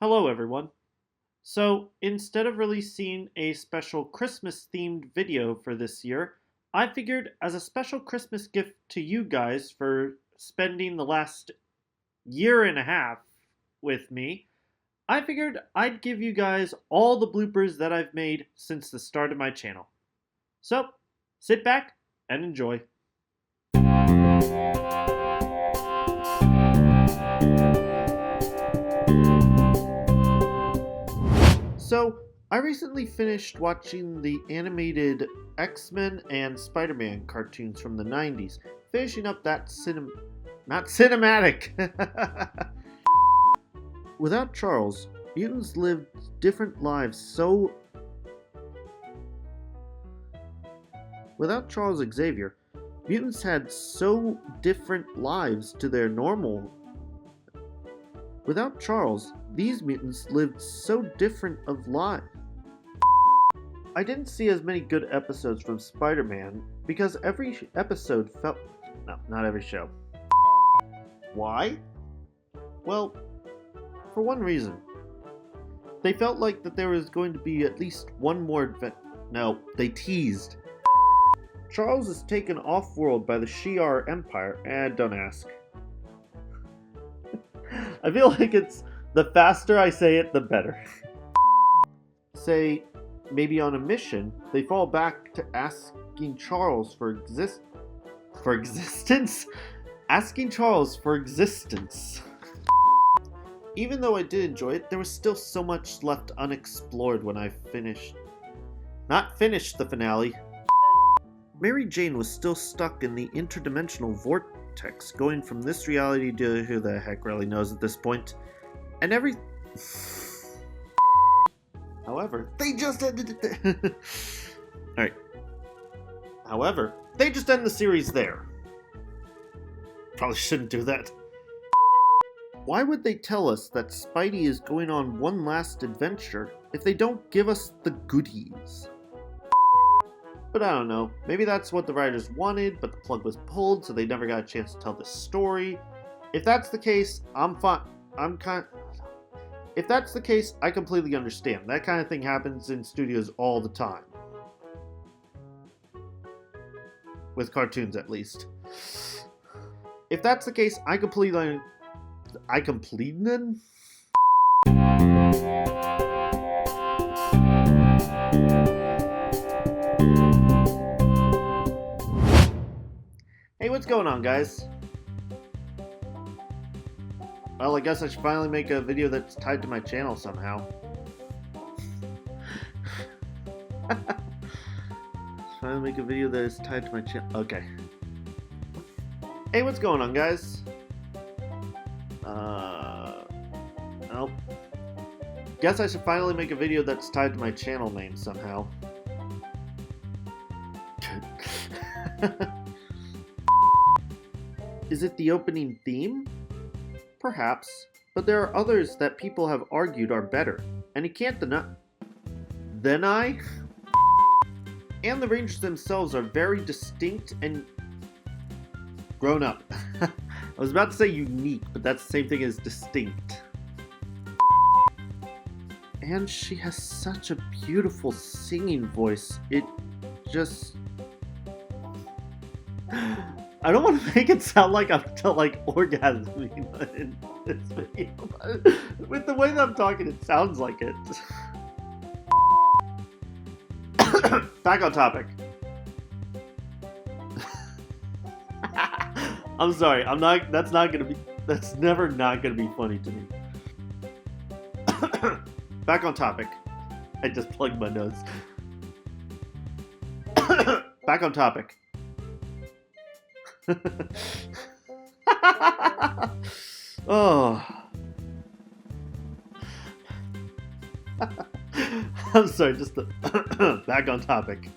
Hello, everyone. So, instead of releasing a special Christmas themed video for this year, I figured as a special Christmas gift to you guys for spending the last year and a half with me, I figured I'd give you guys all the bloopers that I've made since the start of my channel. So, sit back and enjoy. So, I recently finished watching the animated X-Men and Spider-Man cartoons from the 90s, finishing up that not cinematic! Without Charles, mutants lived different lives Without Charles Xavier, mutants had so different lives to their normal. Without Charles, these mutants lived so different of lives. I didn't see as many good episodes from Spider-Man because every episode felt... No, not every show. Why? Well, for one reason. They felt like that there was going to be at least one more No, they teased. Charles is taken off-world by the Shi'ar Empire, and don't ask. I feel like it's the faster I say it, the better. Say, maybe on a mission, they fall back to asking Charles for existence? Asking Charles for existence. Even though I did enjoy it, there was still so much left unexplored when I not finished the finale. Mary Jane was still stuck in the interdimensional vortex, going from this reality to who the heck really knows at this point. And However, they just ended it. Alright. However, they just end the series there. Probably shouldn't do that. Why would they tell us that Spidey is going on one last adventure if they don't give us the goodies? But I don't know, maybe that's what the writers wanted, but the plug was pulled, so they never got a chance to tell this story. If that's the case, I'm fine. If that's the case, I completely understand. That kind of thing happens in studios all the time. With cartoons, at least. If that's the case, I completely... Hey, what's going on, guys? Well, I guess I should finally make a video that's tied to my channel somehow. Finally make a video that is tied to my channel. Okay. Hey, what's going on, guys? Well, guess I should finally make a video that's tied to my channel name somehow. Is it the opening theme? Perhaps, but there are others that people have argued are better, and you can't deny. And the Rangers themselves are very distinct and grown up. I was about to say unique, but that's the same thing as distinct. And she has such a beautiful singing voice. It just... I don't want to make it sound like I'm orgasming in this video, but with the way that I'm talking, it sounds like it. Back on topic. I'm sorry, that's never not gonna be funny to me. Back on topic. I just plugged my nose. Back on topic. Oh. I'm sorry, just back on topic.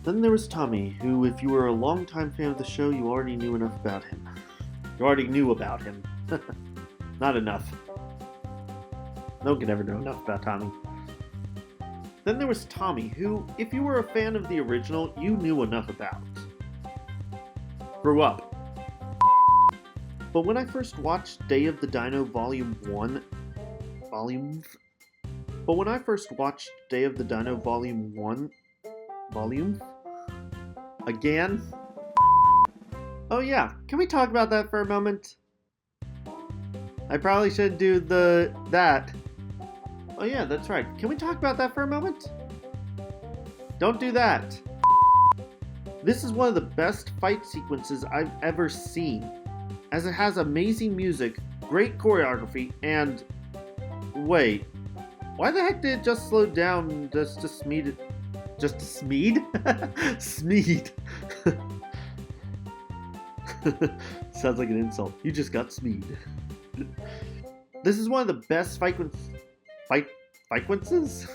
Then there was Tommy, who, if you were a longtime fan of the show, you already knew enough about him. You already knew about him. Not enough. No one can ever know enough about Tommy. Then there was Tommy, who, if you were a fan of the original, you knew enough about. Grew up. But when I first watched Day of the Dino Volume 1, But when I first watched Day of the Dino Volume, again? Oh yeah, can we talk about that for a moment? I probably should do that. Oh yeah, that's right. Can we talk about that for a moment? Don't do that. This is one of the best fight sequences I've ever seen, as it has amazing music, great choreography, and... Wait, why the heck did it just slow down just to Smeed? Smeed. Sounds like an insult. You just got Smeed. This is one of the best sequences?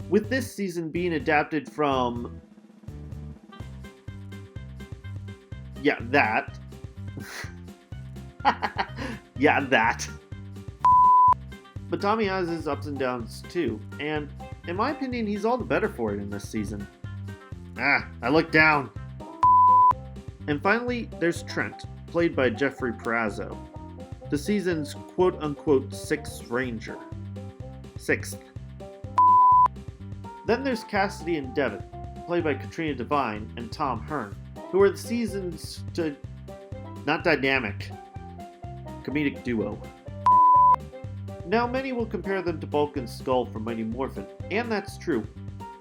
With this season being adapted from... Yeah, that. Yeah, that. But Tommy has his ups and downs too, and in my opinion, he's all the better for it in this season. Ah, I looked down. And finally, there's Trent, played by Jeffrey Perazzo, the season's quote-unquote sixth ranger. Sixth. Then there's Cassidy and Devin, played by Katrina Devine and Tom Hearn, who are the season's not dynamic comedic duo. Now, many will compare them to Bulk and Skull from Mighty Morphin, and that's true.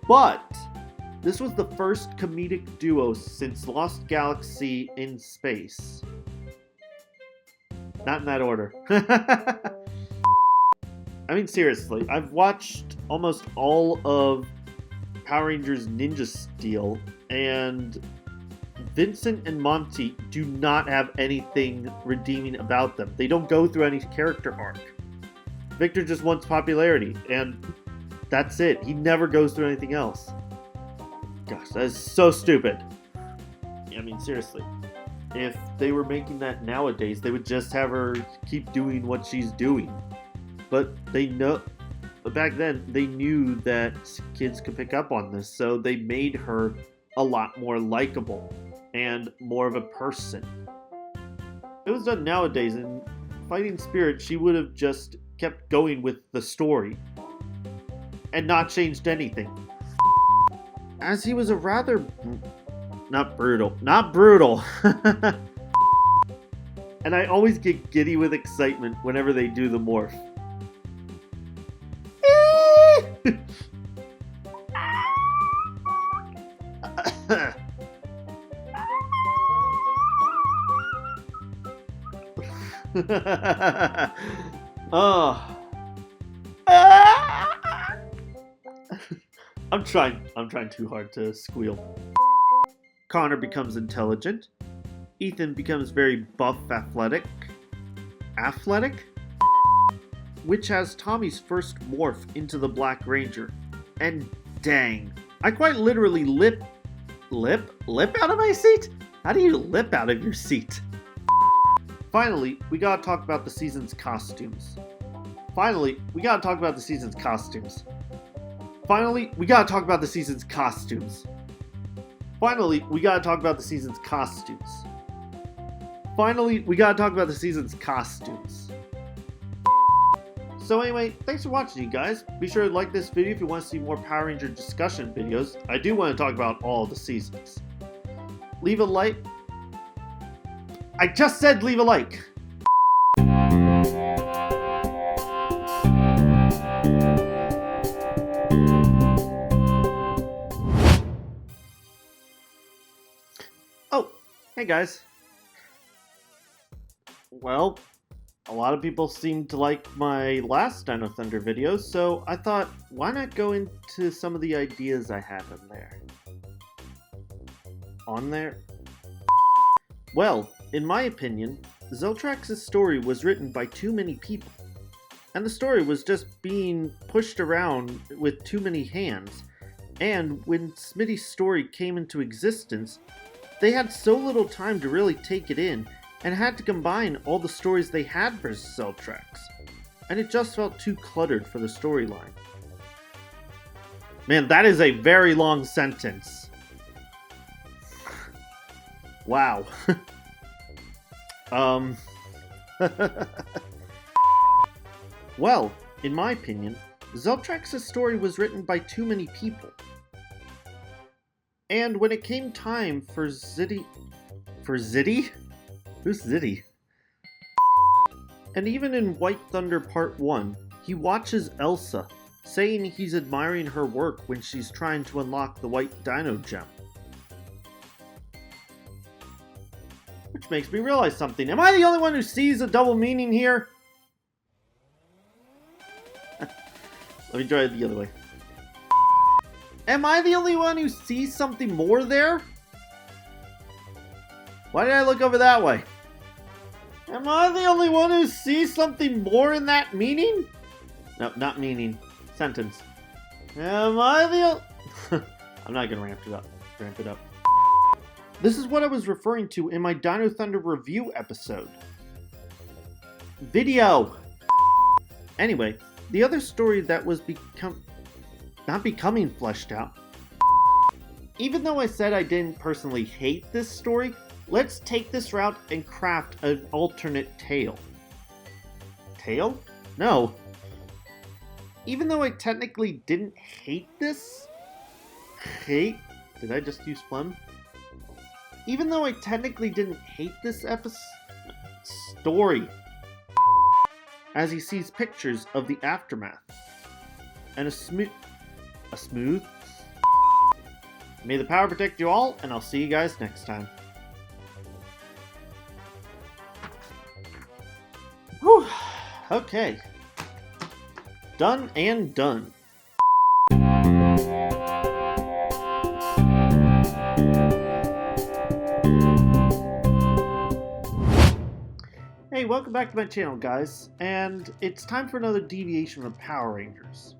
But this was the first comedic duo since Lost Galaxy in Space. Not in that order. I mean, seriously, I've watched almost all of Power Rangers Ninja Steel, and Vincent and Monty do not have anything redeeming about them. They don't go through any character arc. Victor just wants popularity, and that's it. He never goes through anything else. Gosh, that is so stupid. I mean, seriously. If they were making that nowadays, they would just have her keep doing what she's doing. But back then, they knew that kids could pick up on this, so they made her a lot more likable and more of a person. If it was done nowadays, in Fighting Spirit, she would have just kept going with the story and not changed anything. As he was a rather not brutal. And I always get giddy with excitement whenever they do the morph. Oh. I'm trying too hard to squeal. Connor becomes intelligent. Ethan becomes very buff athletic, which has Tommy's first morph into the Black Ranger. And dang, I quite literally lip out of my seat? How do you lip out of your seat? Finally, we gotta talk about the season's costumes. Finally, we gotta talk about the season's costumes. Finally, we gotta talk about the season's costumes. Finally, we gotta talk about the season's costumes. Finally, we gotta talk about the season's costumes. So anyway, thanks for watching, you guys. Be sure to like this video if you want to see more Power Ranger discussion videos. I do want to talk about all the seasons. Leave a like. I just said leave a like. Oh, hey guys. Well, a lot of people seem to like my last Dino Thunder video, so I thought, why not go into some of the ideas I have in there? On there? Well, in my opinion, Zeltrax's story was written by too many people, and the story was just being pushed around with too many hands, and when Smitty's story came into existence, they had so little time to really take it in, and had to combine all the stories they had for Zeltrax, and it just felt too cluttered for the storyline. Man, that is a very long sentence. Wow. Um... Well, in my opinion, Zeltrax's story was written by too many people. And when it came time for Ziddy... For Ziddy? Who's Ziddy? And even in White Thunder Part 1, he watches Elsa, saying he's admiring her work when she's trying to unlock the White Dino Gem. Which makes me realize something. Am I the only one who sees a double meaning here? Let me try it the other way. Am I the only one who sees something more there? Why did I look over that way? Am I the only one who sees something more in that meaning? No, not meaning. Sentence. Am I the I'm not gonna ramp it up. This is what I was referring to in my Dino Thunder review episode. Video! Anyway, the other story that was not becoming fleshed out. Even though I said I didn't personally hate this story, let's take this route and craft an alternate tale. Tale? No. Even though I technically didn't hate this... Did I just use phlegm? Even though I technically didn't hate this story, as he sees pictures of the aftermath, and a smooth... May the power protect you all, and I'll see you guys next time. Whew. Okay. Done and done. Hey, welcome back to my channel, guys, and it's time for another deviation from Power Rangers.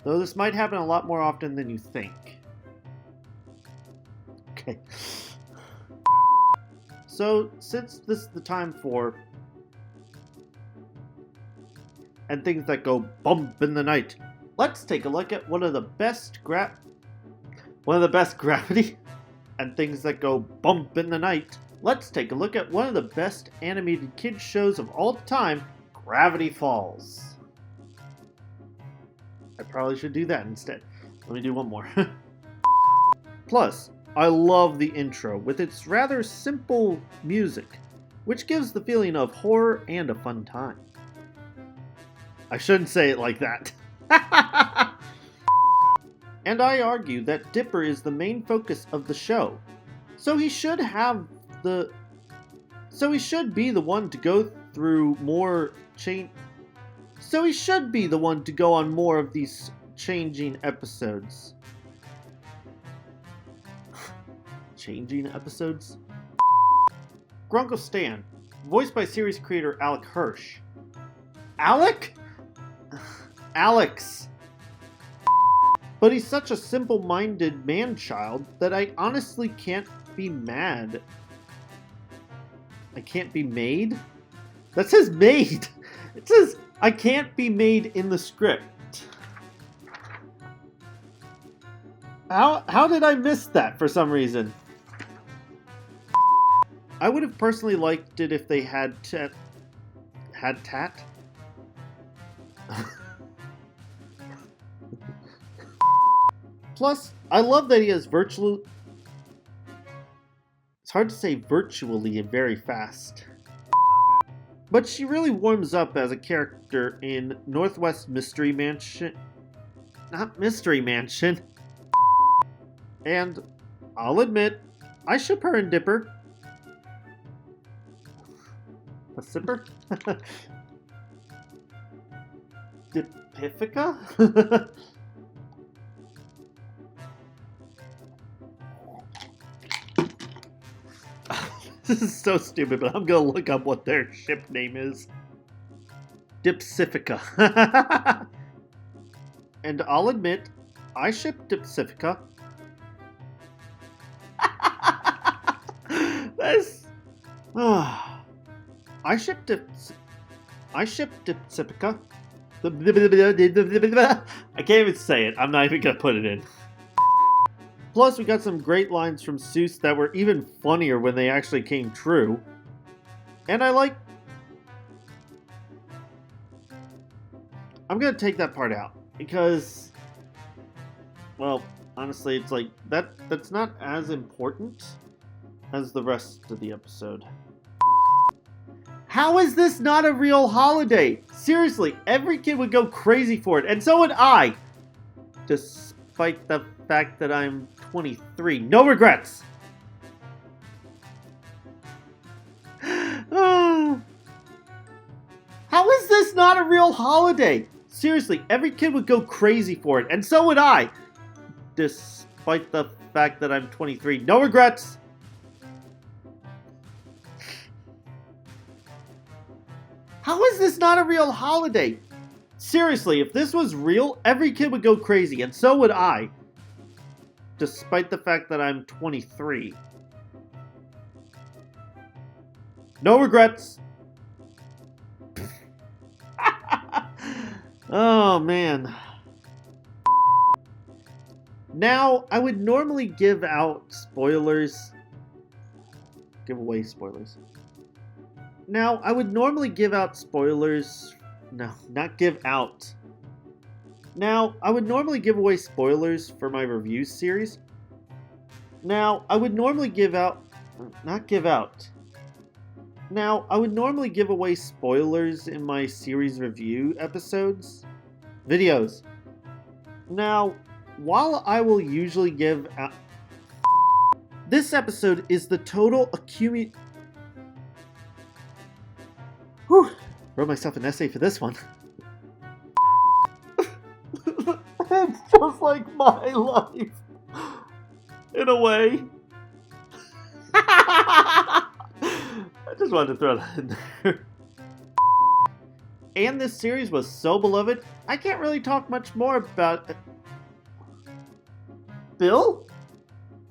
Though this might happen a lot more often than you think. Okay. So, since this is the time for... and things that go bump in the night, let's take a look at one of the best gravity and things that go bump in the night. Let's take a look at one of the best animated kids shows of all time, Gravity Falls. I probably should do that instead. Let me do one more. Plus, I love the intro with its rather simple music, which gives the feeling of horror and a fun time. I shouldn't say it like that. And I argue that Dipper is the main focus of the show, so he should be the one to go through more So he should be the one to go on more of these changing episodes. Changing episodes? Grunkle Stan, voiced by series creator Alec Hirsch. Alec? Alex. But he's such a simple-minded man-child that I honestly can't be mad. I can't be made? That says made! It says I can't be made in the script. How did I miss that for some reason? I would have personally liked it if they had tat? Plus, I love that he has it's hard to say virtually very fast. But she really warms up as a character in Northwest Mystery Mansion. Not Mystery Mansion. And I'll admit, I ship her and Dipper. A sipper? Dipifica? This is so stupid, but I'm gonna look up what their ship name is. Dipsifica. And I'll admit, I ship Dipsifica. This... I ship Dipsifica. I can't even say it. I'm not even gonna put it in. Plus, we got some great lines from Seuss that were even funnier when they actually came true. And I'm gonna take that part out because, well, honestly, it's like that's not as important as the rest of the episode. How is this not a real holiday? Seriously, every kid would go crazy for it, and so would I. Despite the fact that I'm 23. No regrets! Oh. How is this not a real holiday? Seriously, every kid would go crazy for it, and so would I. Despite the fact that I'm 23. No regrets! How is this not a real holiday? Seriously, if this was real, every kid would go crazy, and so would I. Despite the fact that I'm 23. No regrets. Oh, man. Now, I would normally give out spoilers. Give away spoilers. Now, I would normally give out spoilers. No, not give out. Now, I would normally give away spoilers for my review series. Now, I would normally give out. Not give out. Now, I would normally give away spoilers in my series review episodes. Videos. Now, while I will usually give out. This episode is the total Whew. Wrote myself an essay for this one. It's just like my life. In a way. I just wanted to throw that in there. And this series was so beloved, I can't really talk much more about it. Bill?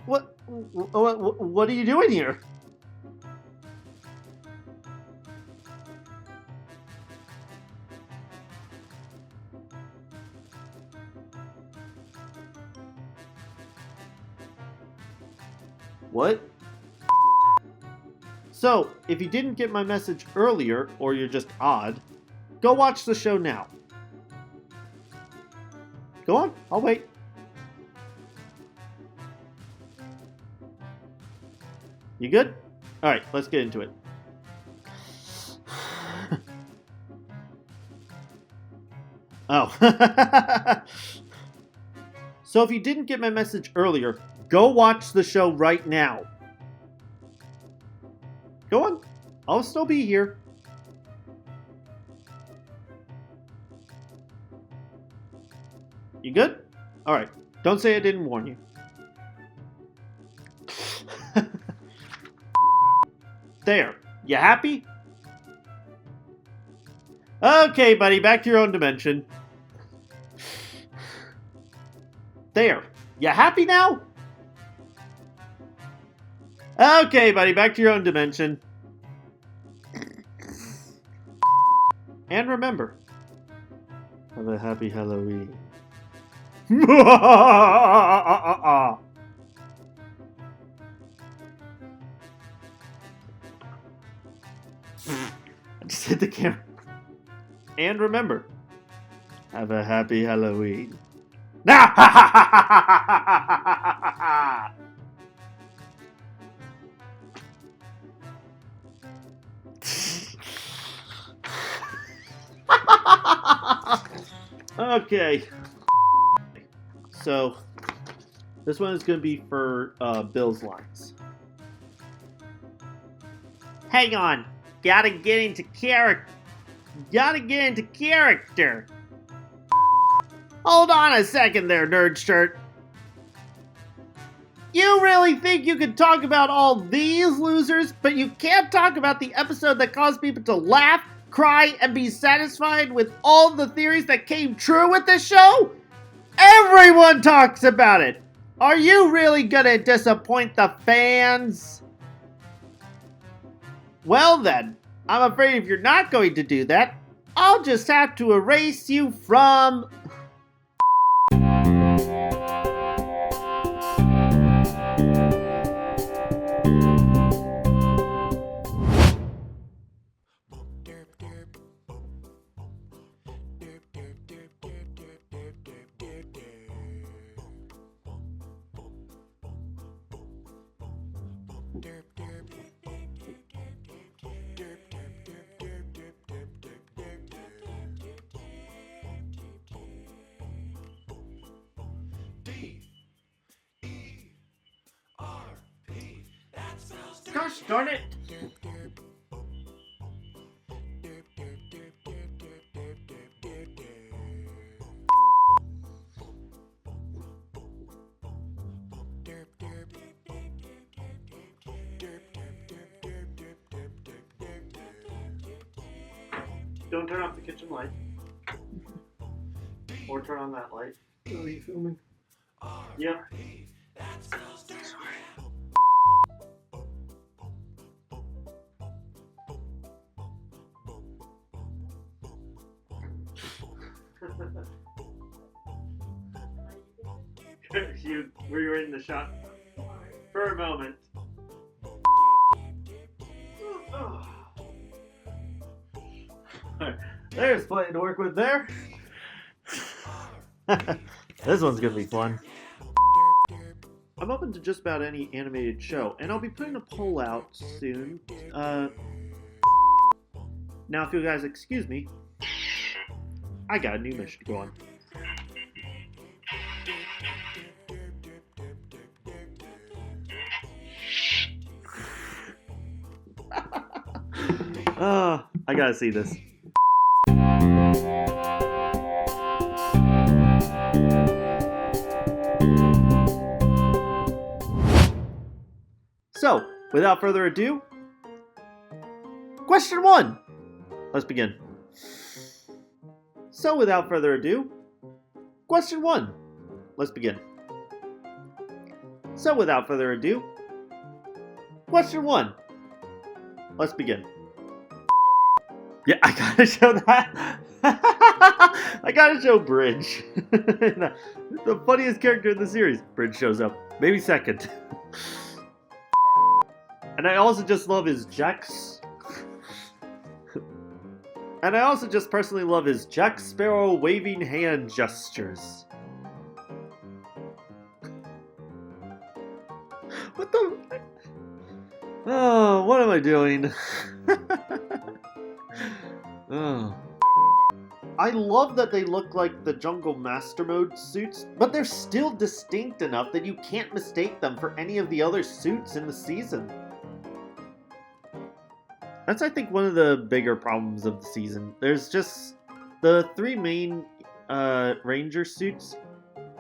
What are you doing here? What? So, if you didn't get my message earlier, or you're just odd, go watch the show now. Go on, I'll wait. You good? Alright, let's get into it. Oh. So if you didn't get my message earlier, go watch the show right now. Go on. I'll still be here. You good? Alright. Don't say I didn't warn you. There. You happy? Okay, buddy. Back to your own dimension. There. You happy now? Okay, buddy. Back to your own dimension. And remember, have a happy Halloween. I just hit the camera. And remember, have a happy Halloween. Okay. So, this one is going to be for Bill's lines. Hang on. Gotta get into character. Hold on a second there, nerd shirt. You really think you can talk about all these losers, but you can't talk about the episode that caused people to laugh, cry, and be satisfied with all the theories that came true with this show? Everyone talks about it. Are you really gonna disappoint the fans? Well then, I'm afraid if you're not going to do that, I'll just have to erase you from... Gosh darn it! Don't turn off the kitchen light. Or turn on that light. Oh, are you filming? Yeah. We were in the shot for a moment. There's plenty to work with there. This one's gonna be fun. I'm open to just about any animated show, and I'll be putting a poll out soon. Now, if you guys excuse me, I got a new mission to go on. I gotta see this. So, without further ado, question 1. Let's begin. So, without further ado, question 1. Let's begin. So, without further ado, question 1. Let's begin. Yeah, I gotta show that. I gotta show Bridge. The funniest character in the series. Bridge shows up. Maybe second. And I also just love his Jax. And I also just personally love his Jack Sparrow waving hand gestures. What the? Oh, what am I doing? Oh. I love that they look like the Jungle Master Mode suits, but they're still distinct enough that you can't mistake them for any of the other suits in the season. That's, I think, one of the bigger problems of the season. There's just the 3 main Ranger suits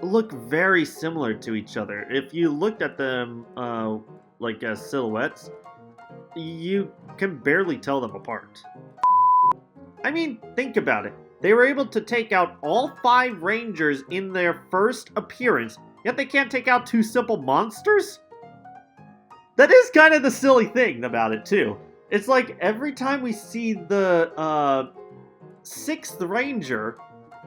look very similar to each other. If you looked at them like as silhouettes, you can barely tell them apart. I mean, think about it. They were able to take out all 5 Rangers in their first appearance, yet they can't take out 2 simple monsters? That is kind of the silly thing about it, too. It's like every time we see the 6th Ranger,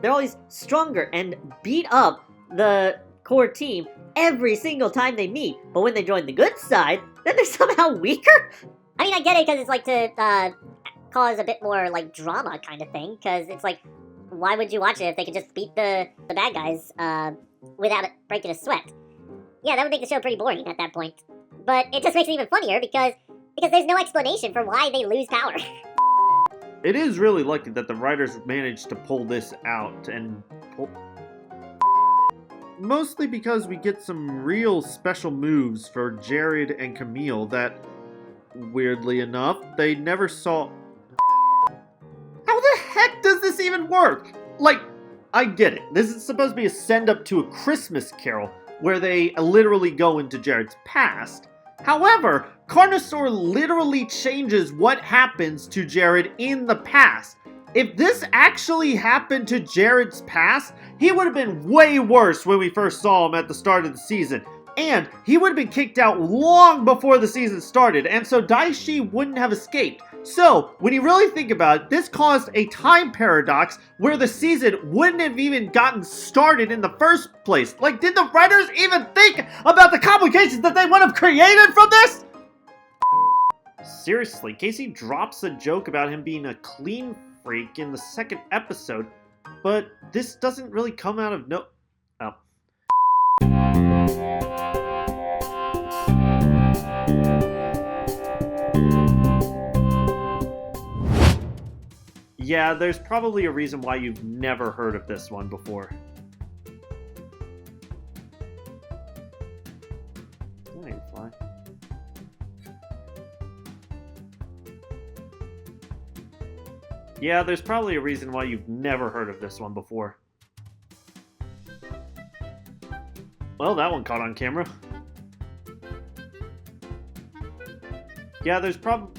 they're always stronger and beat up the core team every single time they meet. But when they join the good side, then they're somehow weaker? I mean, I get it because it's like to cause a bit more like drama kind of thing. Because it's like, why would you watch it if they could just beat the bad guys without it breaking a sweat? Yeah, that would make the show pretty boring at that point. But it just makes it even funnier because there's no explanation for why they lose power. It is really lucky that the writers managed to pull this out and mostly because we get some real special moves for Jared and Camille that, weirdly enough, they never saw. How the heck does this even work? Like, I get it. This is supposed to be a send-up to A Christmas Carol, where they literally go into Jared's past. However, Carnosaur literally changes what happens to Jared in the past. If this actually happened to Jared's past, he would have been way worse when we first saw him at the start of the season. And he would have been kicked out long before the season started, and so Daishi wouldn't have escaped. So, when you really think about it, this caused a time paradox where the season wouldn't have even gotten started in the first place. Like, did the writers even think about the complications that they would have created from this? Seriously, Casey drops a joke about him being a clean freak in the 2nd episode, but this doesn't really come out of no... Oh. Yeah, there's probably a reason why you've never heard of this one before. Fly. Yeah, there's probably a reason why you've never heard of this one before. Well, that one caught on camera. Yeah, there's probably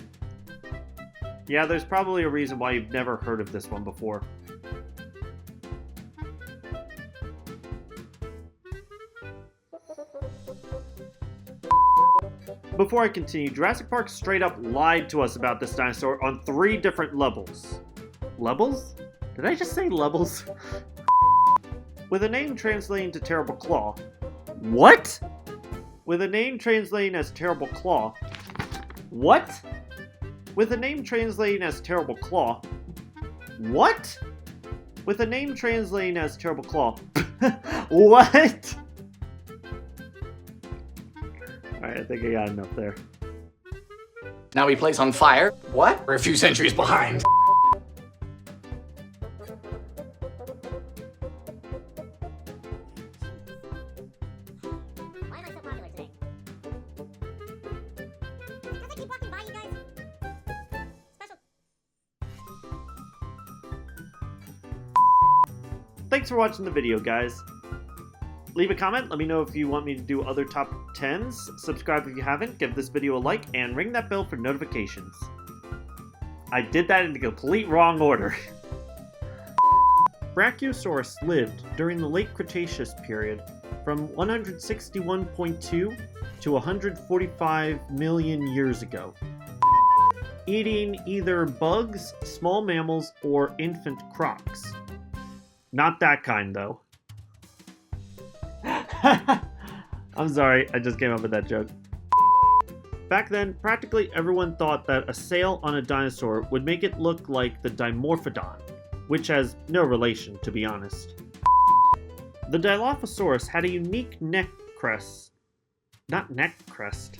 a reason why you've never heard of this one before. Before I continue, Jurassic Park straight up lied to us about this dinosaur on 3 different levels. Levels? Did I just say levels? With a name translating to Terrible Claw. What? With a name translating as Terrible Claw. What? With a name translating as Terrible Claw. What? With a name translating as Terrible Claw. What? Alright, I think I got enough there. Now he plays on fire. What? We're a few centuries behind. Why am I so popular today? Because I keep walking by you guys. Special. Thanks for watching the video, guys. Leave a comment, let me know if you want me to do other top 10s. Subscribe if you haven't, give this video a like, and ring that bell for notifications. I did that in the complete wrong order. Brachiosaurus lived during the late Cretaceous period from 161.2 to 145 million years ago, eating either bugs, small mammals, or infant crocs. Not that kind, though. I'm sorry, I just came up with that joke. Back then, practically everyone thought that a sail on a dinosaur would make it look like the Dimorphodon, which has no relation, to be honest. The Dilophosaurus had a unique neck crest. Not neck crest.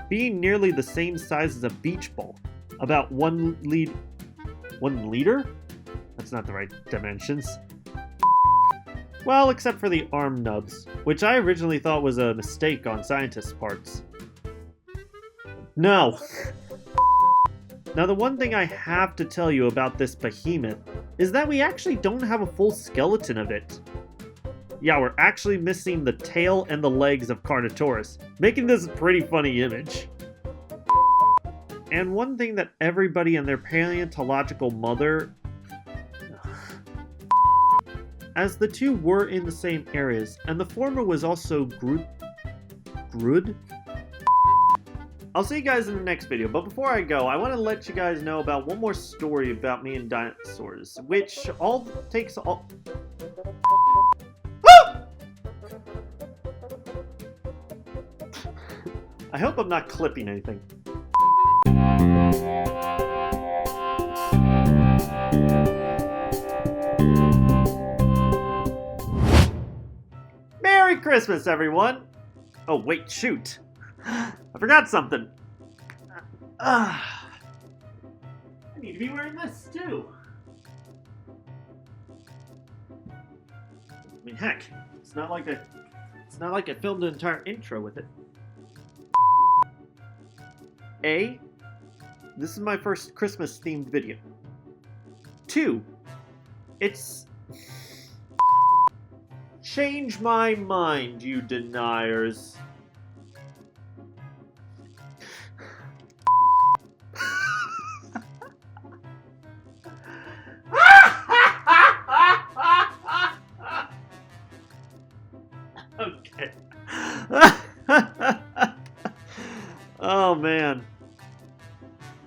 Being nearly the same size as a beach ball. About 1 liter? That's not the right dimensions. Well, except for the arm nubs, which I originally thought was a mistake on scientists' parts. No! Now, the one thing I have to tell you about this behemoth is that we actually don't have a full skeleton of it. Yeah, we're actually missing the tail and the legs of Carnotaurus, making this a pretty funny image. And one thing that everybody and their paleontological mother... as the two were in the same areas, and the former was also Grud? I'll see you guys in the next video, but before I go, I want to let you guys know about one more story about me and dinosaurs, which takes all... I hope I'm not clipping anything. Merry Christmas, everyone! Oh, wait, shoot. I forgot something. I need to be wearing this, too. I mean, heck, it's not like I filmed an entire intro with it. A, this is my first Christmas-themed video. 2, it's... Change my mind, you deniers. Okay. Oh man.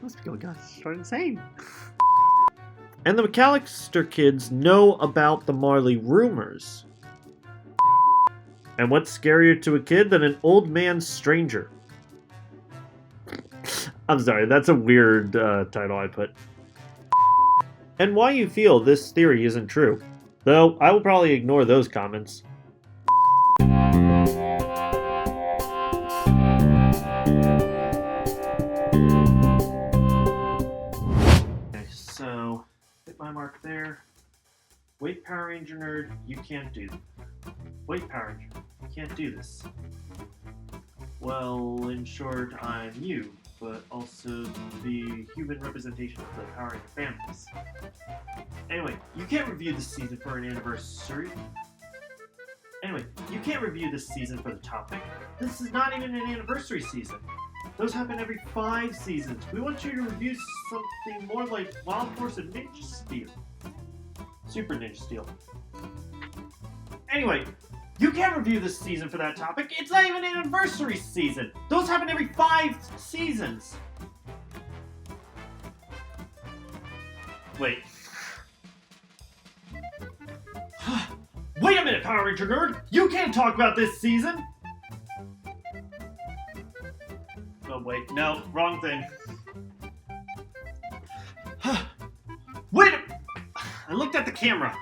Must be going insane. And the McAllister kids know about the Marley rumors. And what's scarier to a kid than an old man stranger? I'm sorry, that's a weird title I put. And why you feel this theory isn't true. Though, I will probably ignore those comments. Okay, so, hit my mark there. Wait, Power Ranger nerd, you can't do that. Wait, Power Ranger, you can't do this. Well, in short, I'm you, but also the human representation of the Power Ranger families. Anyway, you can't review this season for an anniversary. Anyway, you can't review this season for the topic. This is not even an anniversary season. Those happen every 5 seasons. We want you to review something more like Wild Force and Ninja Steel. Super Ninja Steel. Anyway, you can't review this season for that topic. It's not even an anniversary season. Those happen every 5 seasons. Wait. Wait a minute, Power Ranger nerd! You can't talk about this season! Oh wait, no, wrong thing. Wait a... I looked at the camera.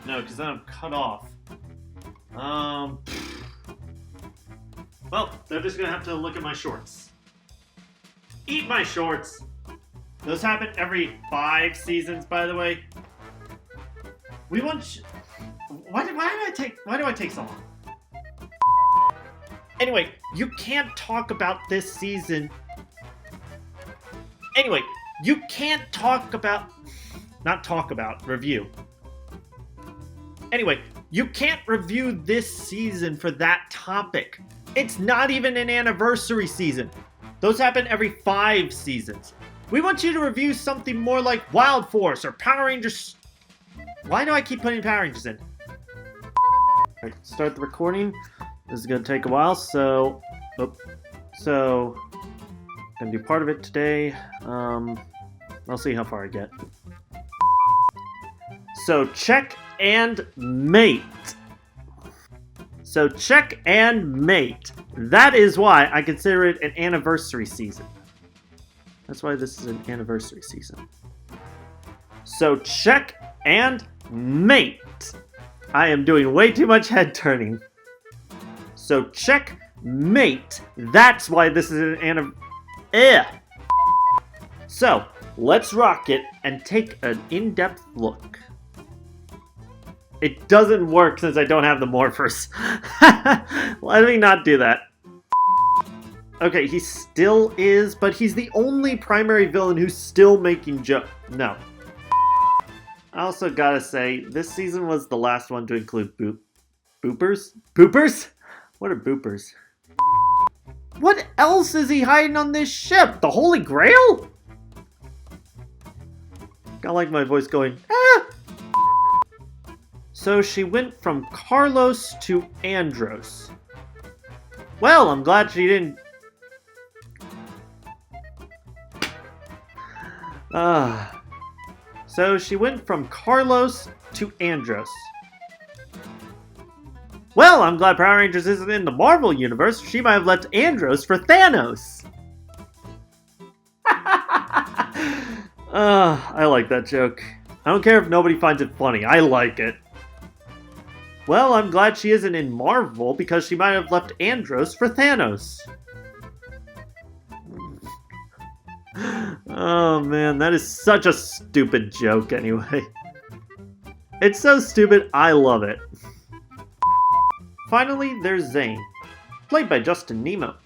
No, because then I'm cut off. Well, they're just gonna have to look at my shorts. Eat my shorts! Those happen every 5 seasons, by the way. We want why do I take so long? Anyway, you can't talk about this season. Anyway, you can't talk about... Not talk about, review. Anyway, you can't review this season for that topic. It's not even an anniversary season. Those happen every 5 seasons. We want you to review something more like Wild Force or Power Rangers... Why do I keep putting Power Rangers in? Alright, start the recording. This is gonna take a while, so gonna do part of it today. I'll see how far I get. So check and mate. So check and mate. That is why I consider it an anniversary season. That's why this is an anniversary season. So check and mate. I am doing way too much head turning. So check mate. That's why this is an anniversary. So let's rock it and take an in-depth look. It doesn't work since I don't have the morphers. Let me not do that. Okay, he still is, but he's the only primary villain who's still making jokes. No. I also gotta say, this season was the last one to include boopers? Boopers? What are boopers? What else is he hiding on this ship? The Holy Grail? I like my voice going, ah! So she went from Carlos to Andros. Well, I'm glad she didn't... So she went from Carlos to Andros. Well, I'm glad Power Rangers isn't in the Marvel universe. She might have left Andros for Thanos. I like that joke. I don't care if nobody finds it funny. I like it. Well, I'm glad she isn't in Marvel because she might have left Andros for Thanos. Oh man, that is such a stupid joke anyway. It's so stupid, I love it. Finally, there's Zane, played by Justin Nemo.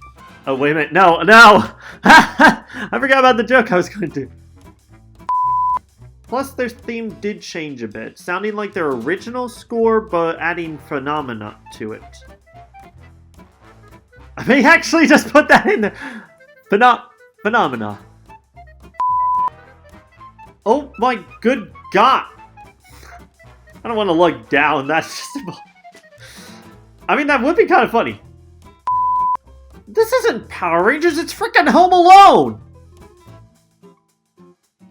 Oh, wait a minute, no! I forgot about the joke I was going to do. Plus, their theme did change a bit, sounding like their original score, but adding phenomena to it. I may actually just put that in there. Phenomena. Oh my good god! I don't want to look down, that's just... I mean, that would be kind of funny. This isn't Power Rangers, it's freaking Home Alone!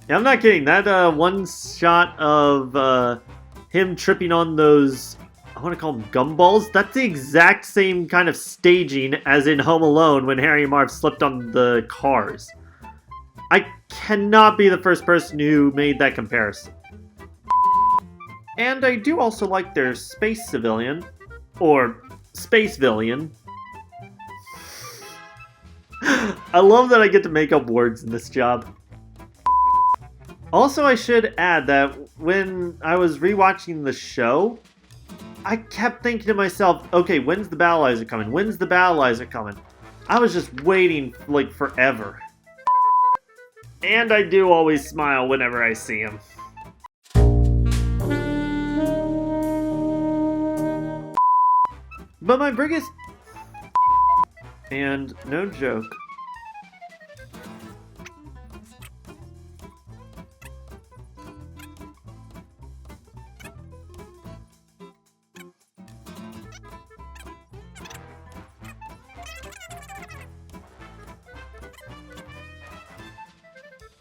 Yeah, I'm not kidding. That one shot of him tripping on those, I want to call them gumballs, that's the exact same kind of staging as in Home Alone when Harry and Marv slipped on the cars. I cannot be the first person who made that comparison. And I do also like their space civilian, or space villain. I love that I get to make up words in this job. Also, I should add that when I was rewatching the show, I kept thinking to myself, okay, when's the Battleizer coming? When's the Battleizer coming? I was just waiting, like, forever. And I do always smile whenever I see him. But my biggest... And no joke.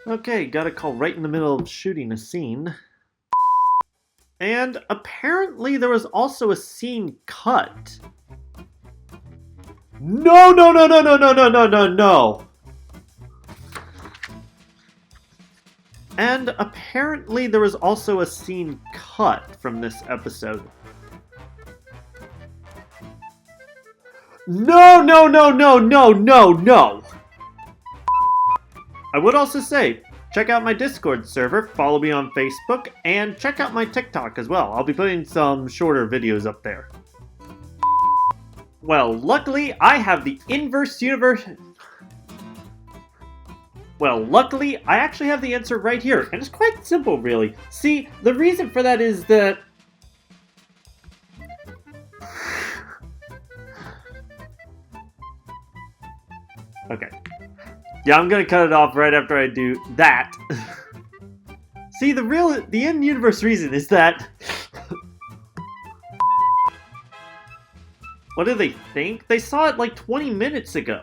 Okay, got a call right in the middle of shooting a scene. And apparently there was also a scene cut. No, no, no, no, no, no, no, no, no, no. And apparently there was also a scene cut from this episode. No, no, no, no, no, no, no. I would also say, check out my Discord server, follow me on Facebook, and check out my TikTok as well. I'll be putting some shorter videos up there. Well, luckily, I have the inverse universe... Well, luckily, I actually have the answer right here, and it's quite simple, really. See, the reason for that is that... Okay. Yeah, I'm gonna cut it off right after I do that. See, the in-universe reason is that... What do they think? They saw it like 20 minutes ago.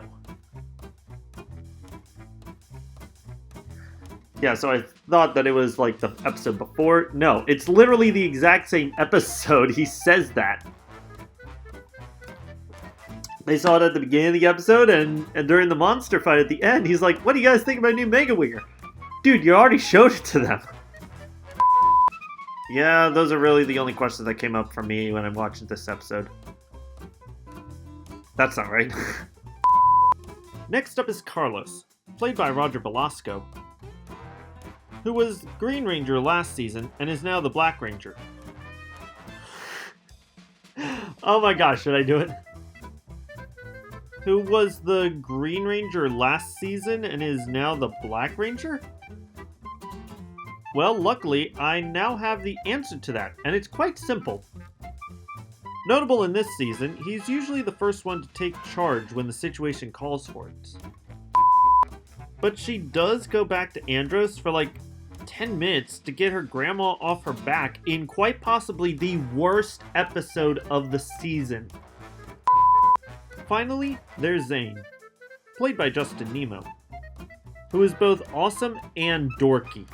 Yeah, so I thought that it was like the episode before. No, it's literally the exact same episode. He says that. They saw it at the beginning of the episode, and during the monster fight at the end, he's like, what do you guys think of my new Mega Winger? Dude, you already showed it to them. Yeah, those are really the only questions that came up for me when I'm watching this episode. That's not right. Next up is Carlos, played by Roger Velasco, who was Green Ranger last season and is now the Black Ranger. Oh my gosh, should I do it? Who was the Green Ranger last season and is now the Black Ranger? Well, luckily, I now have the answer to that, and it's quite simple. Notable in this season, he's usually the first one to take charge when the situation calls for it. But she does go back to Andros for like 10 minutes to get her grandma off her back in quite possibly the worst episode of the season. Finally, there's Zane, played by Justin Nemo, who is both awesome and dorky.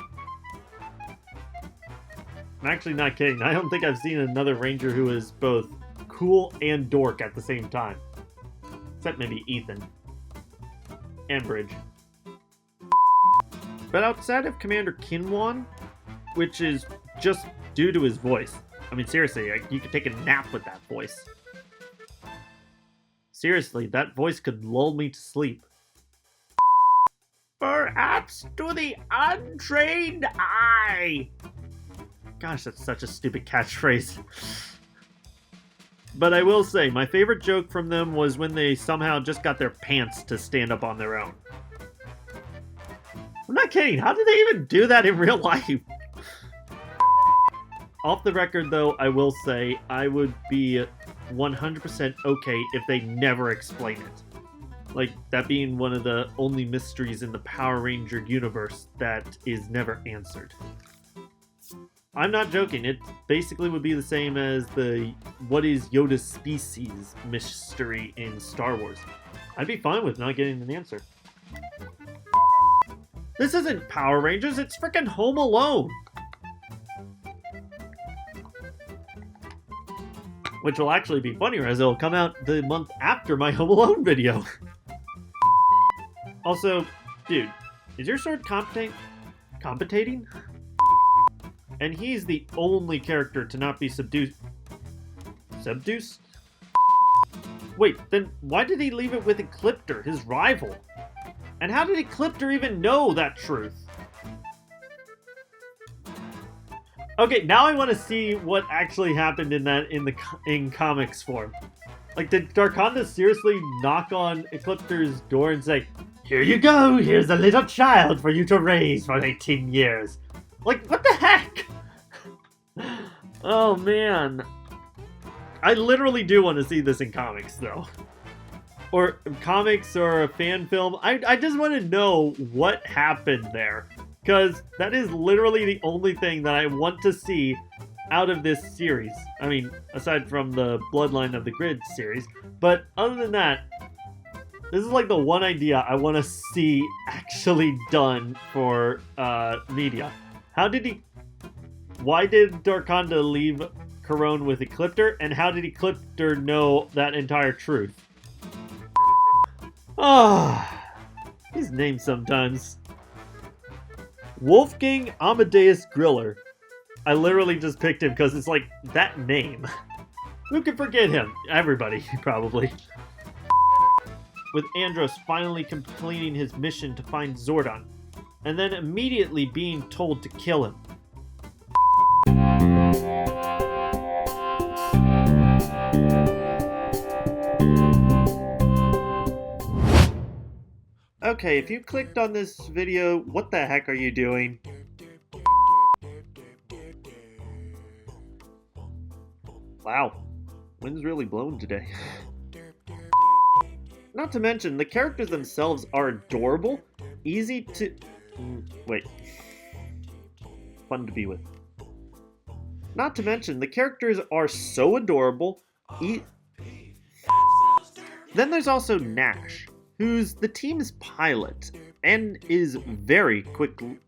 I'm actually not kidding. I don't think I've seen another Ranger who is both cool and dork at the same time. Except maybe Ethan. And Bridge. But outside of Commander Kinwan, which is just due to his voice. I mean, seriously, you could take a nap with that voice. Seriously, that voice could lull me to sleep. Perhaps to the untrained eye. Gosh, that's such a stupid catchphrase. But I will say, my favorite joke from them was when they somehow just got their pants to stand up on their own. I'm not kidding, how did they even do that in real life? Off the record though, I will say, I would be 100% okay if they never explain it. Like, that being one of the only mysteries in the Power Ranger universe that is never answered. I'm not joking, it basically would be the same as the what is Yoda's species mystery in Star Wars. I'd be fine with not getting an answer. This isn't Power Rangers, it's frickin' Home Alone! Which will actually be funnier as it'll come out the month after my Home Alone video. Also, dude, is your sword competating? And he's the only character to not be subdued. Subduced? Wait, then why did he leave it with Ecliptor, his rival? And how did Ecliptor even know that truth? Okay, now I want to see what actually happened in comics form. Like, did Darkonda seriously knock on Ecliptor's door and say, "Here you go, here's a little child for you to raise for 18 years. Like, what the heck? Oh, man. I literally do want to see this in comics, though. Or comics or a fan film. I just want to know what happened there. Because that is literally the only thing that I want to see out of this series. I mean, aside from the Bloodline of the Grid series. But other than that, this is like the one idea I want to see actually done for media. Why did Darkonda leave Corone with Ecliptor? And how did Ecliptor know that entire truth? These names sometimes. Wolfgang Amadeus Griller. I literally just picked him because it's like that name. Who can forget him? Everybody, probably. With Andros finally completing his mission to find Zordon, and then immediately being told to kill him. Okay, if you clicked on this video, what the heck are you doing? Wow, wind's really blowing today. Not to mention, the characters themselves are adorable, easy to... wait. Fun to be with. Not to mention, the characters are so adorable. Then there's also Nash, who's the team's pilot, and is very quick-witted.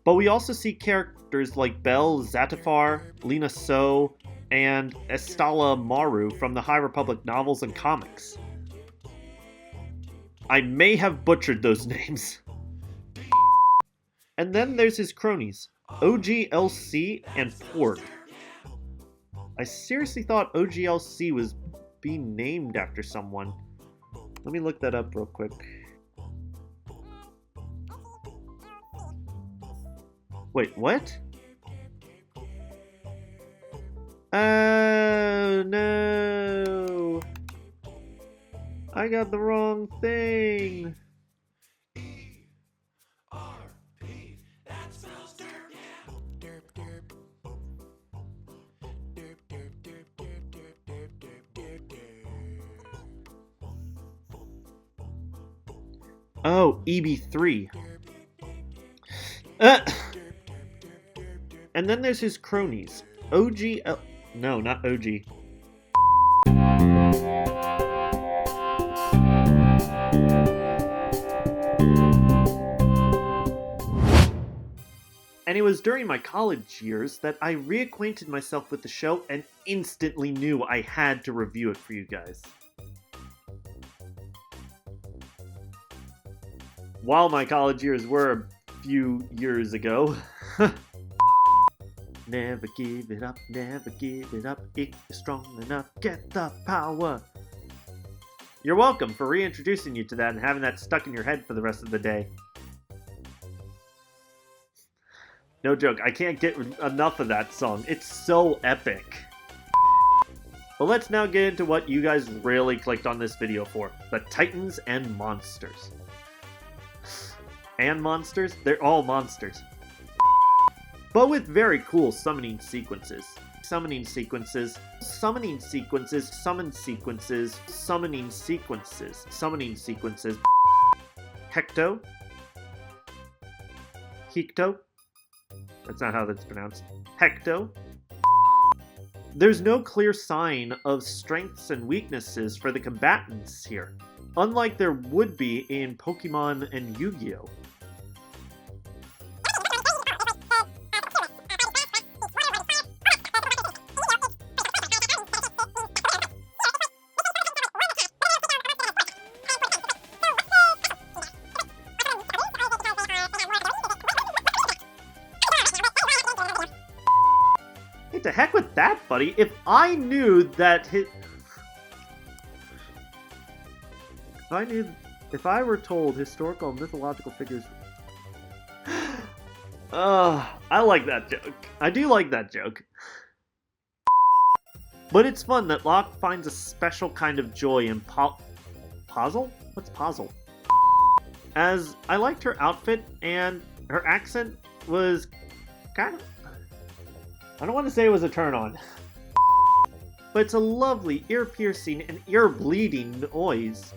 But we also see characters like Bell Zatafar, Lena So, and Estala Maru from the High Republic novels and comics. I may have butchered those names. And then there's his cronies, OGLC and Porg. I seriously thought OGLC was being named after someone. Let me look that up real quick. Wait, what? Oh no! I got the wrong thing! Oh, EB3. And then there's his cronies. No, not OG. And it was during my college years that I reacquainted myself with the show and instantly knew I had to review it for you guys. While my college years were a few years ago. Never give it up, never give it up. If you're strong enough, get the power. You're welcome for reintroducing you to that and having that stuck in your head for the rest of the day. No joke, I can't get enough of that song. It's so epic. But let's now get into what you guys really clicked on this video for. The Titans and Monsters. And monsters? They're all monsters. But with very cool summoning sequences. Summoning sequences. Summon sequences. Hecto. Hecto. That's not how that's pronounced. Hecto. There's no clear sign of strengths and weaknesses for the combatants here, unlike there would be in Pokemon and Yu-Gi-Oh! To heck with that, buddy. If I knew that if I were told historical and mythological figures... I like that joke. I do like that joke. But it's fun that Locke finds a special kind of joy in puzzle? What's puzzle? As I liked her outfit and her accent was kind of... I don't want to say it was a turn on. But it's a lovely, ear-piercing and ear-bleeding noise.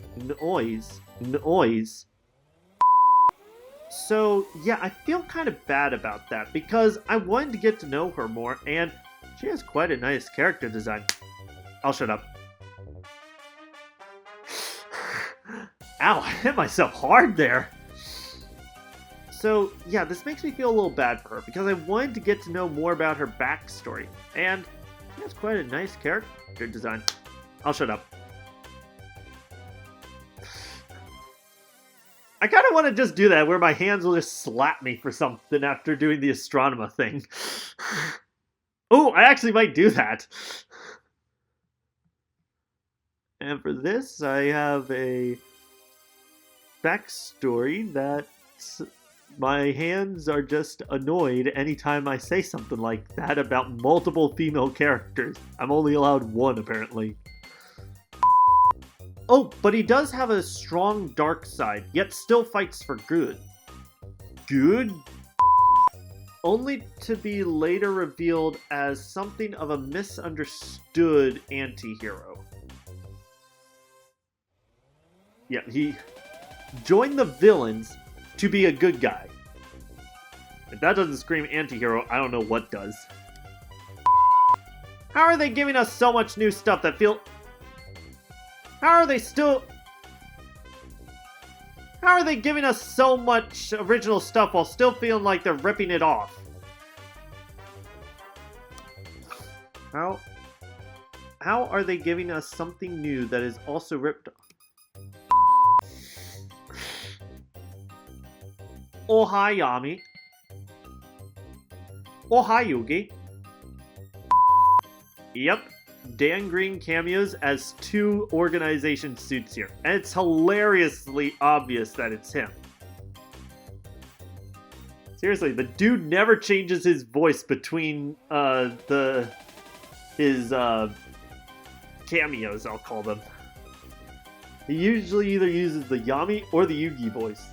So, yeah, I feel kind of bad about that because I wanted to get to know her more, and she has quite a nice character design. I'll shut up. Ow, I hit myself hard there. So, yeah, this makes me feel a little bad for her because I wanted to get to know more about her backstory, and she has quite a nice character design. I'll shut up. I kind of want to just do that, where my hands will just slap me for something after doing the astronomer thing. Oh, I actually might do that. And for this, I have a backstory that my hands are just annoyed anytime I say something like that about multiple female characters. I'm only allowed one, apparently. Oh, but he does have a strong dark side, yet still fights for good. Good? Only to be later revealed as something of a misunderstood anti-hero. Yeah, he joined the villains to be a good guy. If that doesn't scream anti-hero, I don't know what does. How are they giving us so much new stuff that feel... How are they giving us so much original stuff while still feeling like they're ripping it off? How are they giving us something new that is also ripped off? Oh hi Yami. Oh hi Yugi. Yep. Dan Green cameos as 2 organization suits here, and it's hilariously obvious that it's him. Seriously, the dude never changes his voice between his cameos, I'll call them. He usually either uses the Yami or the Yugi voice.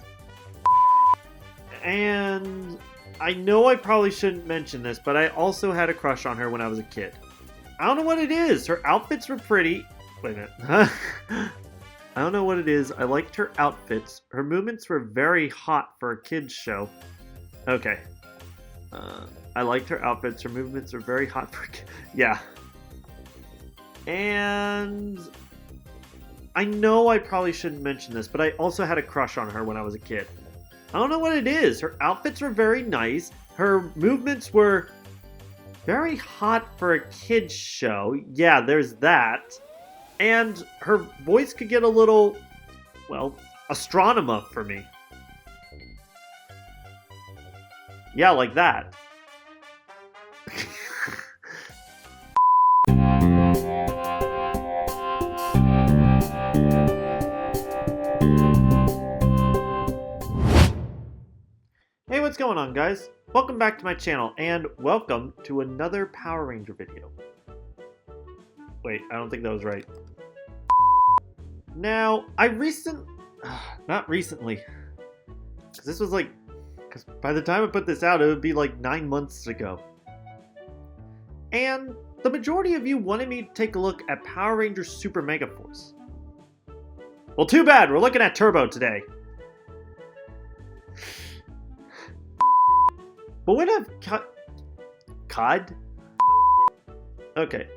And I know I probably shouldn't mention this, but I also had a crush on her when I was a kid. I don't know what it is. Her outfits were pretty. Wait a minute. I don't know what it is. I liked her outfits. Her movements were very hot for a kid's show. Okay. I liked her outfits. Her movements were very hot for a kid. Yeah. And I know I probably shouldn't mention this, but I also had a crush on her when I was a kid. I don't know what it is. Her outfits were very nice. Her movements were very hot for a kid's show. Yeah, there's that. And her voice could get a little, well, astronomer for me. Yeah, like that. Hey, what's going on, guys? Welcome back to my channel, and welcome to another Power Ranger video. Wait, I don't think that was right. Now, not recently, because this was like, because by the time I put this out, it would be like 9 months ago. And the majority of you wanted me to take a look at Power Rangers Super Mega Force. Well, too bad, we're looking at Turbo today. But when have COD? Okay.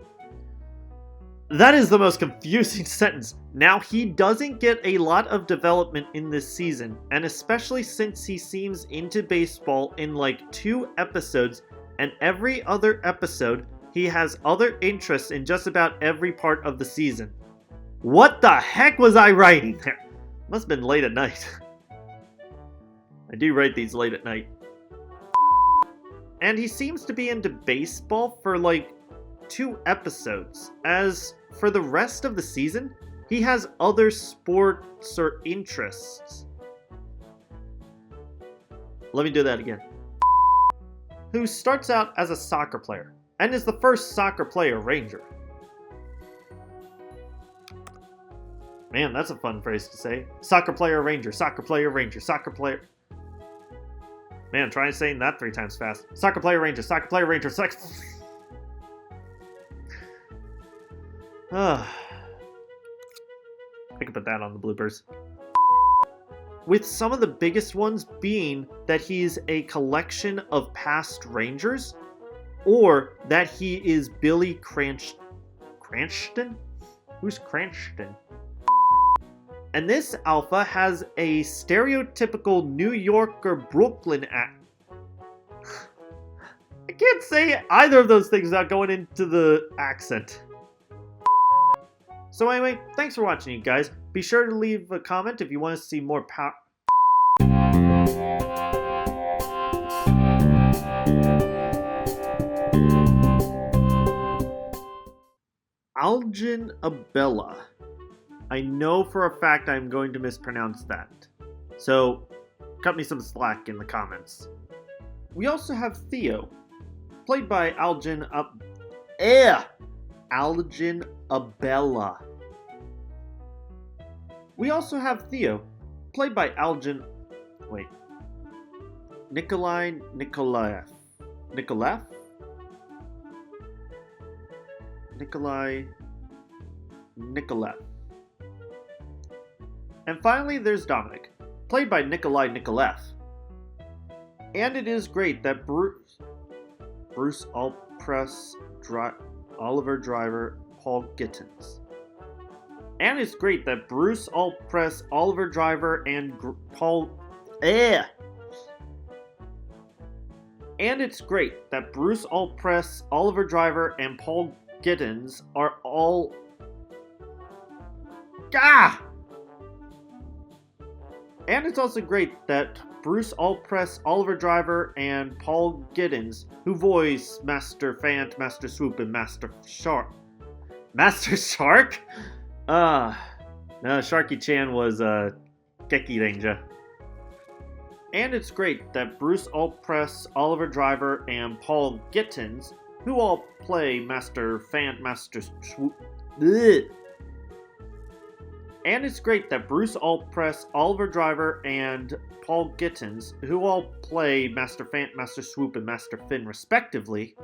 That is the most confusing sentence. Now, he doesn't get a lot of development in this season, and especially since he seems into baseball in like 2 episodes, and every other episode, he has other interests in just about every part of the season. What the heck was I writing there? Must have been late at night. I do write these late at night. And he seems to be into baseball for like 2 episodes. As for the rest of the season, he has other sports or interests. Let me do that again. who starts out as a soccer player and is the first soccer player ranger. Man, that's a fun phrase to say. Soccer player ranger, soccer player ranger, soccer player... Man, try saying that 3 times fast. Soccer player ranger, soccer player ranger, soccer... I could put that on the bloopers. With some of the biggest ones being that he's a collection of past rangers, or that he is Billy Cranston? Who's Cranston? And this alpha has a stereotypical New York or Brooklyn accent. I can't say either of those things without going into the accent. So anyway, thanks for watching, you guys. Be sure to leave a comment if you want to see more Algin Abella. I know for a fact I'm going to mispronounce that. So, cut me some slack in the comments. We also have Theo, played by Algin Abella. We also have Theo, played by Nikolai Nikolaev. And finally, there's Dominic, played by Nikolai Nikolaev. And it is great that Bruce Allpress, Oliver Driver, Paul Gittins. And it's great that Bruce Allpress, Oliver Driver, and And it's great that Bruce Allpress, Oliver Driver, and Paul Gittins are all... And it's also great that Bruce Allpress, Oliver Driver, and Paul Gittins, who voice Master Fant, Master Swoop, and Master Shark. Master Shark? No, Sharky-chan was Geki Ranger. And it's great that Bruce Allpress, Oliver Driver, and Paul Gittins, who all play Master Fant, Master Swoop. And it's great that Bruce Allpress, Oliver Driver, and Paul Gittins, who all play Master Fant, Master Swoop, and Master Finn, respectively.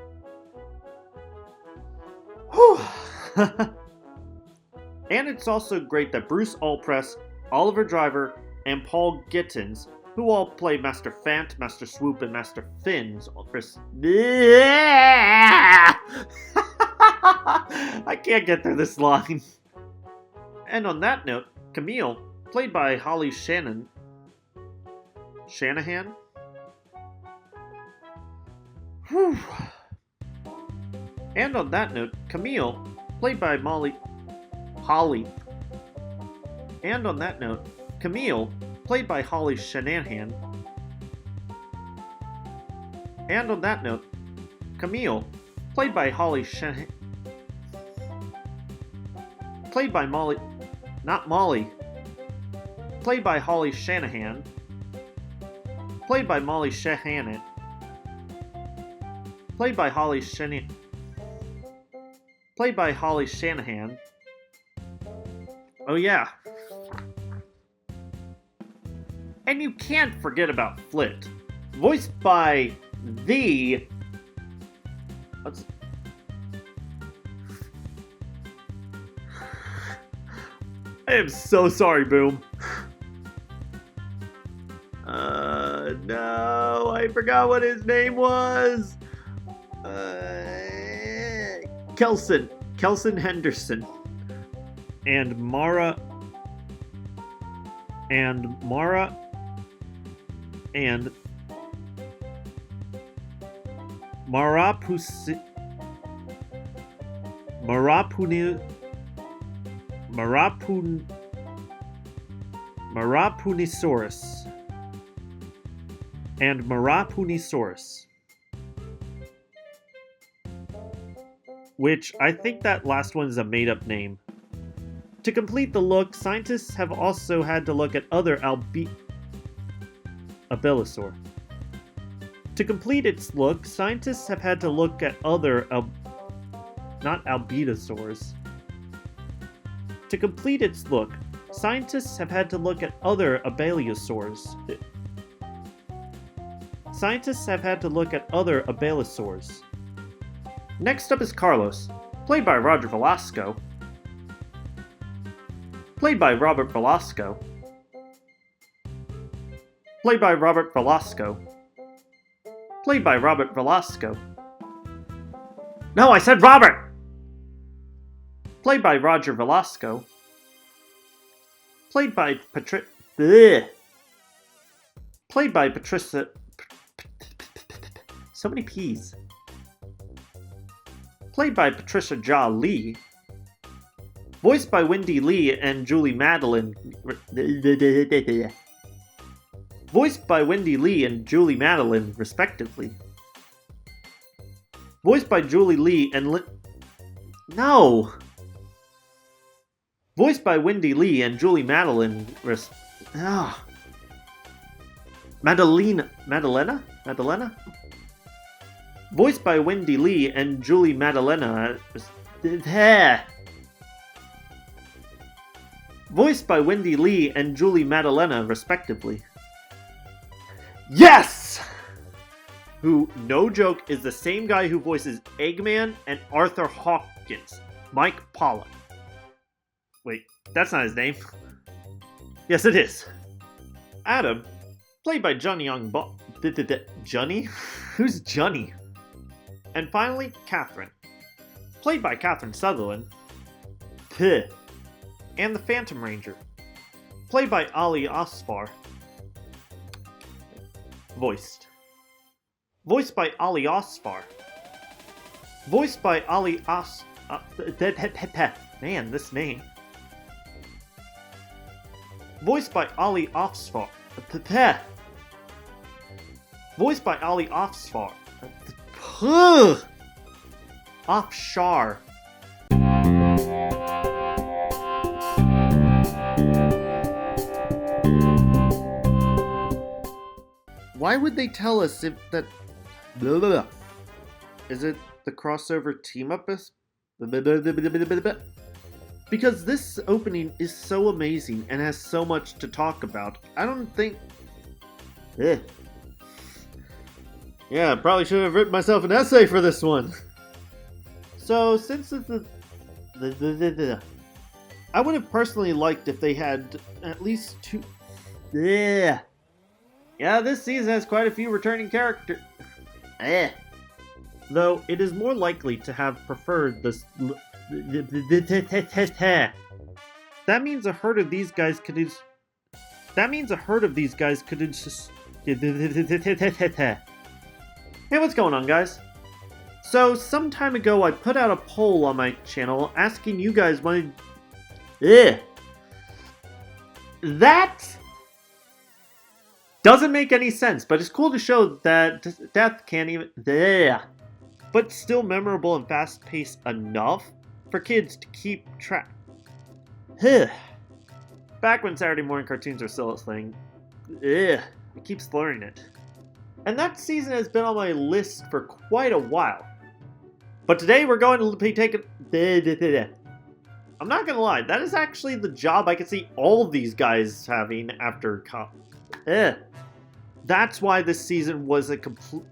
And it's also great that Bruce Allpress, Oliver Driver, and Paul Gittins, who all play Master Fant, Master Swoop, and Master Finn's... I can't get through this line. And on that note, Camille, played by Holly Shanahan? Whew. And on that note, Camille, played by Holly. And on that note, Camille, played by Holly Shanahan. And on that note, Camille, played by Holly Shanahan. Played by Molly. Not Molly. Played by Holly Shanahan. Played by Molly Shanahan. Played by Holly Shanahan. Played by Holly Shanahan. Oh yeah. And you can't forget about Flit, voiced by the... I am so sorry, Boom. No, I forgot what his name was. Kelson Henderson. And Mara Marapunisaurus. And Marapunisaurus. Which, I think that last one is a made-up name. To complete the look, scientists have also had to look at other Abelosaur. To complete its look, scientists have had to look at other not albedosaurs. To complete its look, scientists have had to look at other abelisaurs. Scientists have had to look at other abelisaurs. Next up is Carlos, played by Roger Velasco. Played by Robert Velasco. Played by Robert Velasco. Played by Robert Velasco. No, I said Robert! Played by Roger Velasco. Played by Played by Patricia... So many P's. Played by Patricia Ja Lee. Voiced by Wendy Lee and Julie Madeline. Voiced by Wendy Lee and Julie Madeline, respectively. Voiced by Julie Lee and No! Voiced by Wendy Lee and Julie Madeline, Madalena? Voiced by Wendy Lee and Julie Madalena. Voiced by Wendy Lee and Julie Madalena, respectively. Yes! Who, no joke, is the same guy who voices Eggman and Arthur Hawkins, Mike Pollock. Wait, that's not his name. Yes, it is. Adam, played by Johnny Young Johnny? Who's Johnny? And finally, Catherine, played by Catherine Sutherland. And the Phantom Ranger, played by Ali Asfar. Voiced by Ali Asfar. Voiced by Ali Man, this name. Voiced by Ali Asfar. Voiced by Ali Asfar. Offshore. Why would they tell us if that... Is it the crossover team-up? Because this opening is so amazing and has so much to talk about. I don't think... Yeah, I probably should have written myself an essay for this one. So, since it's I would have personally liked if they had at least two... Yeah, this season has quite a few returning characters. Though it is more likely to have preferred this. That means a herd of these guys could. Hey, what's going on, guys? So, some time ago, I put out a poll on my channel asking you guys wanted. That doesn't make any sense, but it's cool to show that death can't even... But still memorable and fast-paced enough for kids to keep track. Back when Saturday morning cartoons were still a thing. I keep slurring it. And that season has been on my list for quite a while. But today we're going to be taking... I'm not gonna lie, that is actually the job I can see all of these guys having after... That's why this season was a complete...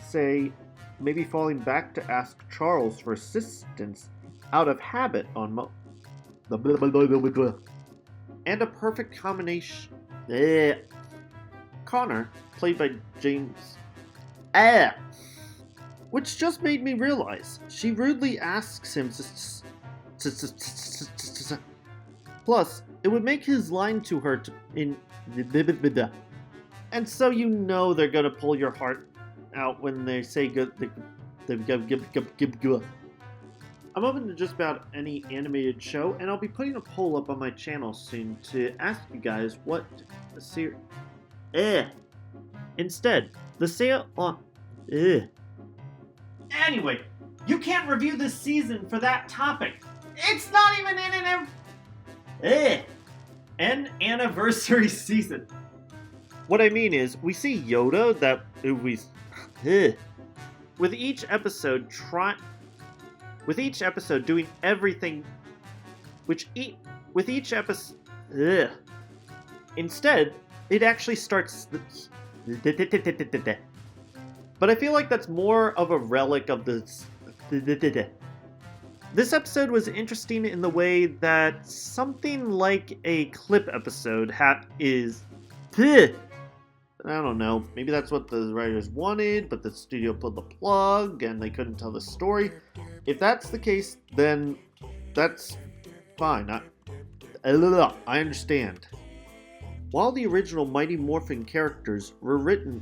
Say, maybe falling back to ask Charles for assistance out of habit on and a perfect combination... Connor, played by James... Which just made me realize, she rudely asks him Plus, it would make his line to her in... And so you know they're gonna pull your heart out when they say good. I'm open to just about any animated show, and I'll be putting a poll up on my channel soon to ask you guys what series. Instead, the sale on. Anyway, you can't review this season for that topic. It's not even an anniversary season. What I mean is, we see Yoda that with each episode doing everything, with each episode, instead, it actually starts. But I feel like that's more of a relic of this. This episode was interesting in the way that something like a clip episode is. I don't know, maybe that's what the writers wanted, but the studio pulled the plug and they couldn't tell the story. If that's the case, then that's fine. I understand. While the original Mighty Morphin characters were written.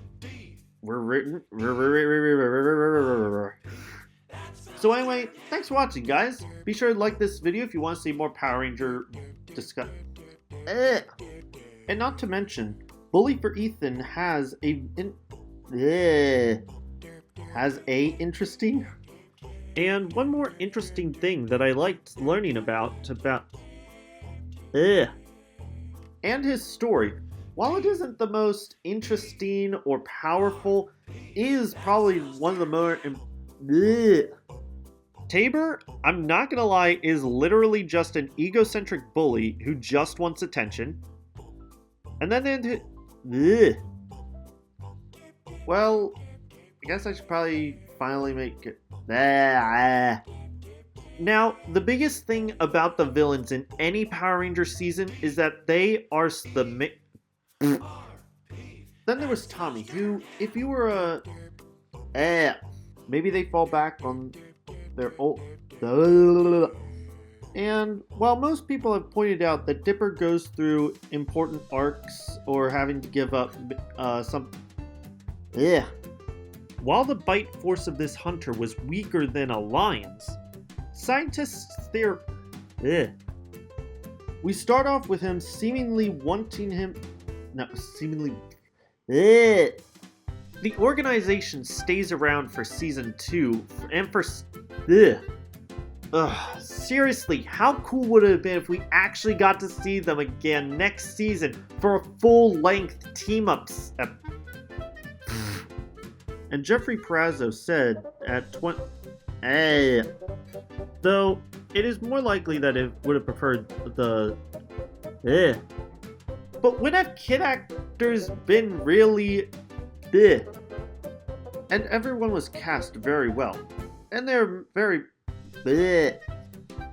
So anyway, thanks for watching, guys. Be sure to like this video if you want to see more Power Ranger discuss. And not to mention, Bully for Ethan has a interesting. And one more interesting thing that I liked learning about and his story, while it isn't the most interesting or powerful, is probably one of the more. Tabor, I'm not gonna lie, is literally just an egocentric bully who just wants attention. And then well, I guess I should probably finally make it. Now, the biggest thing about the villains in any Power Ranger season is that they are the Then there was Tommy, who, if you were maybe they fall back on their old. And while most people have pointed out that Dipper goes through important arcs or having to give up while the bite force of this hunter was weaker than a lion's, scientists we start off with him seemingly wanting him. No, seemingly. The organization stays around for season 2 and for. Seriously, how cool would it have been if we actually got to see them again next season for a full-length team-ups? And Jeffrey Perazzo said at 20. Though it is more likely that it would have preferred the. But when have kid actors been really. And everyone was cast very well. And they're very.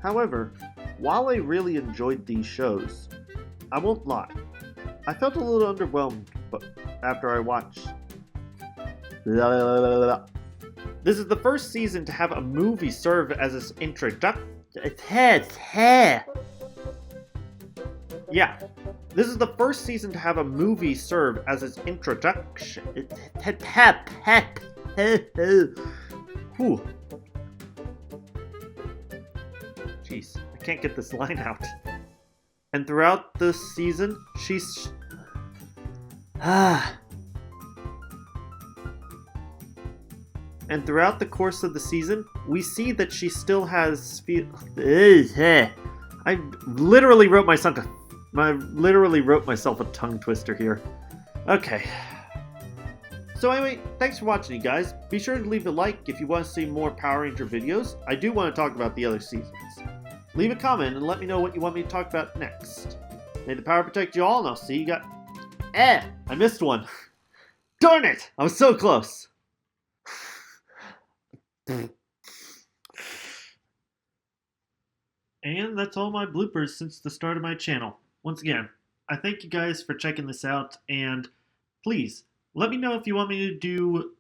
However, while I really enjoyed these shows, I won't lie, I felt a little underwhelmed after I watched. This is the first season to have a movie serve as its introduction. Yeah, this is the first season to have a movie serve as its introduction. Whew. Jeez, I can't get this line out. And throughout the season, she's. And throughout the course of the season, we see that she still has. I literally wrote myself a tongue twister here. Okay. So anyway, thanks for watching, you guys. Be sure to leave a like if you want to see more Power Ranger videos. I do want to talk about the other seasons. Leave a comment and let me know what you want me to talk about next. May the power protect you all, and I'll see you guys. I missed one. Darn it! I was so close. And that's all my bloopers since the start of my channel. Once again, I thank you guys for checking this out, and please, let me know if you want me to do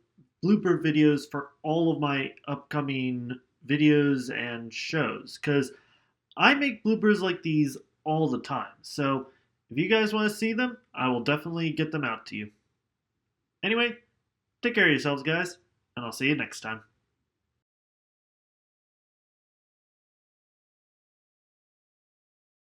blooper videos for all of my upcoming videos and shows, because I make bloopers like these all the time. So if you guys want to see them, I will definitely get them out to you. Anyway, take care of yourselves, guys, and I'll see you next time.